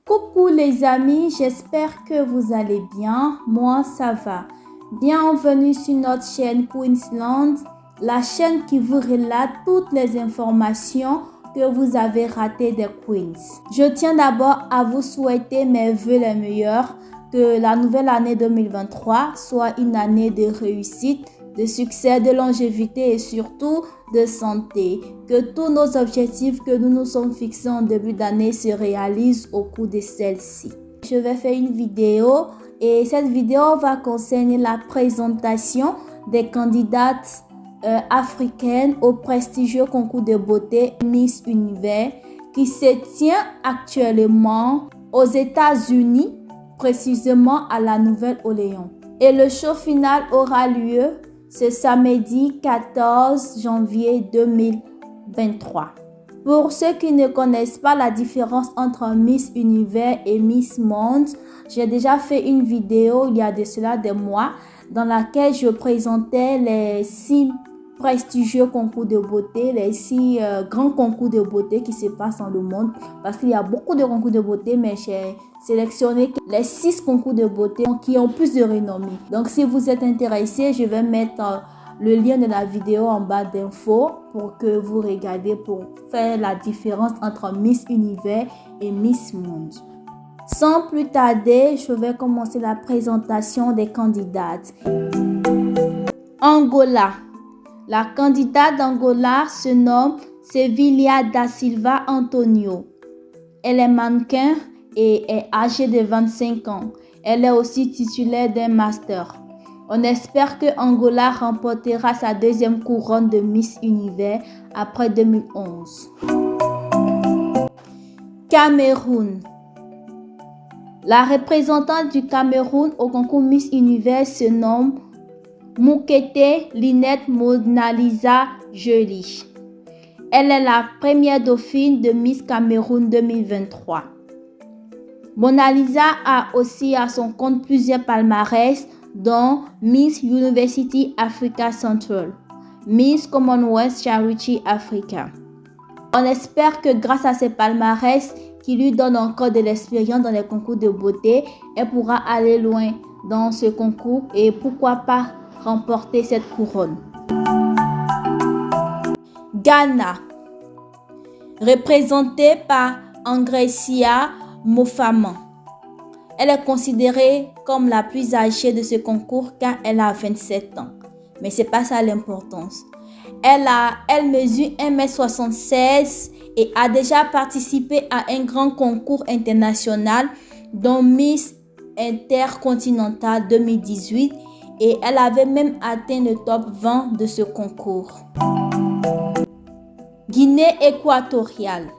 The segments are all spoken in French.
Coucou les amis, j'espère que vous allez bien. Moi, ça va. Bienvenue sur notre chaîne Queensland, la chaîne qui vous relate toutes les informations que vous avez ratées des Queens. Je tiens d'abord à vous souhaiter mes vœux les meilleurs, que la nouvelle année 2023 soit une année de réussite, de succès, de longévité et surtout de santé. Que tous nos objectifs que nous nous sommes fixés en début d'année se réalisent au cours de celle-ci. Je vais faire une vidéo et cette vidéo va concerner la présentation des candidates africaines au prestigieux concours de beauté Miss Univers qui se tient actuellement aux États-Unis, précisément à la Nouvelle-Orléans. Et le show final aura lieu ce samedi 14 janvier 2023. Pour ceux qui ne connaissent pas la différence entre Miss Univers et Miss Monde, j'ai déjà fait une vidéo il y a de cela des mois dans laquelle je présentais les 6 prestigieux concours de beauté, les 6 grands concours de beauté qui se passent dans le monde, parce qu'il y a beaucoup de concours de beauté, mais j'ai sélectionné les 6 concours de beauté qui ont plus de renommée. Donc si vous êtes intéressé, je vais mettre le lien de la vidéo en bas d'infos pour que vous regardiez pour faire la différence entre Miss Univers et Miss Monde. Sans plus tarder, je vais commencer la présentation des candidates. Angola. La candidate d'Angola se nomme Sevilha da Silva Antonio. Elle est mannequin et est âgée de 25 ans. Elle est aussi titulaire d'un master. On espère que Angola remportera sa deuxième couronne de Miss Univers après 2011. Cameroun. La représentante du Cameroun au concours Miss Univers se nomme Moukete Lynette Monalisa Joly. Elle est la première dauphine de Miss Cameroun 2023. Monalisa a aussi à son compte plusieurs palmarès dont Miss University Africa Central, Miss Commonwealth Charity Africa. On espère que grâce à ces palmarès qui lui donnent encore de l'expérience dans les concours de beauté, elle pourra aller loin dans ce concours et pourquoi pas remporter cette couronne. Ghana, représentée par Angresia Mofama. Elle est considérée comme la plus âgée de ce concours car elle a 27 ans. Mais ce n'est pas ça l'importance. Elle mesure 1m76 et a déjà participé à un grand concours international dont Miss Intercontinental 2018 et elle avait même atteint le top 20 de ce concours. Guinée équatoriale.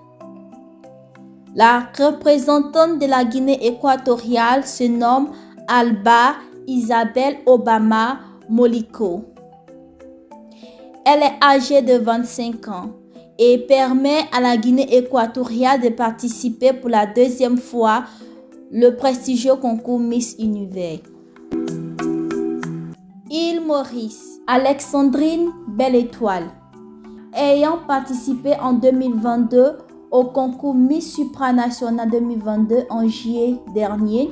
La représentante de la Guinée équatoriale se nomme Alba Isabel Obama Moliko. Elle est âgée de 25 ans et permet à la Guinée équatoriale de participer pour la deuxième fois le prestigieux concours Miss Univers. Île Maurice, Alexandrine Belle-Étoile. Ayant participé en 2022 au concours Miss Supranational 2022 en juillet dernier,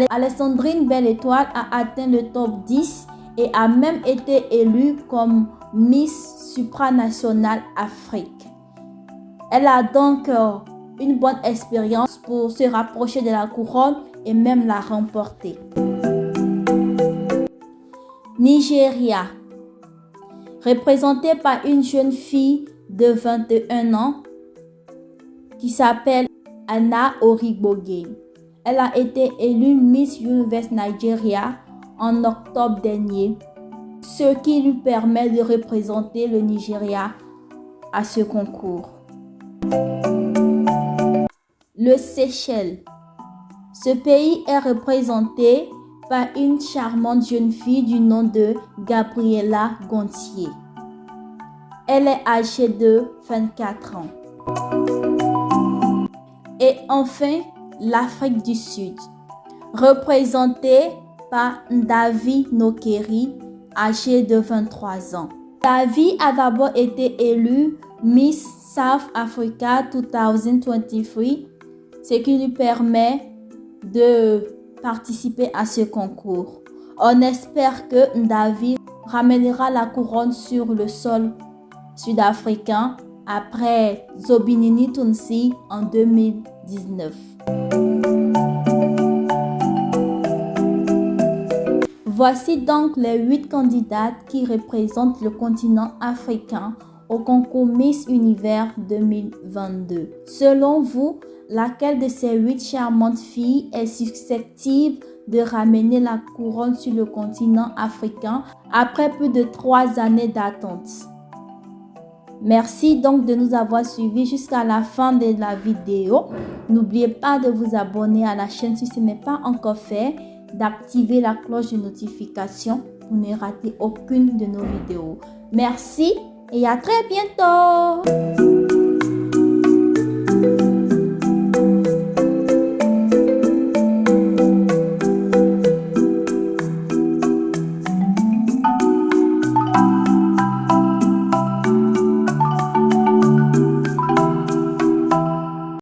Alexandrine Belle-Étoile a atteint le top 10 et a même été élue comme Miss Supranational Afrique. Elle a donc une bonne expérience pour se rapprocher de la couronne et même la remporter. Nigeria, représentée par une jeune fille de 21 ans qui s'appelle Anna Origboge. Elle a été élue Miss Universe Nigeria en octobre dernier, ce qui lui permet de représenter le Nigeria à ce concours. Le Seychelles. Ce pays est représenté par une charmante jeune fille du nom de Gabriela Gontier. Elle est âgée de 24 ans. Et enfin, l'Afrique du Sud, représentée par Ndavi Nokeri, âgée de 23 ans. Ndavi a d'abord été élue Miss South Africa 2023 ce qui lui permet de participer à ce concours. On espère que Ndavi ramènera la couronne sur le sol sud-africain après Zobinini Tunsi en 2019. Voici donc les 8 candidates qui représentent le continent africain au concours Miss Univers 2022. Selon vous, laquelle de ces 8 charmantes filles est susceptible de ramener la couronne sur le continent africain après plus de 3 années d'attente? Merci donc de nous avoir suivis jusqu'à la fin de la vidéo. N'oubliez pas de vous abonner à la chaîne si ce n'est pas encore fait, d'activer la cloche de notification pour ne rater aucune de nos vidéos. Merci et à très bientôt!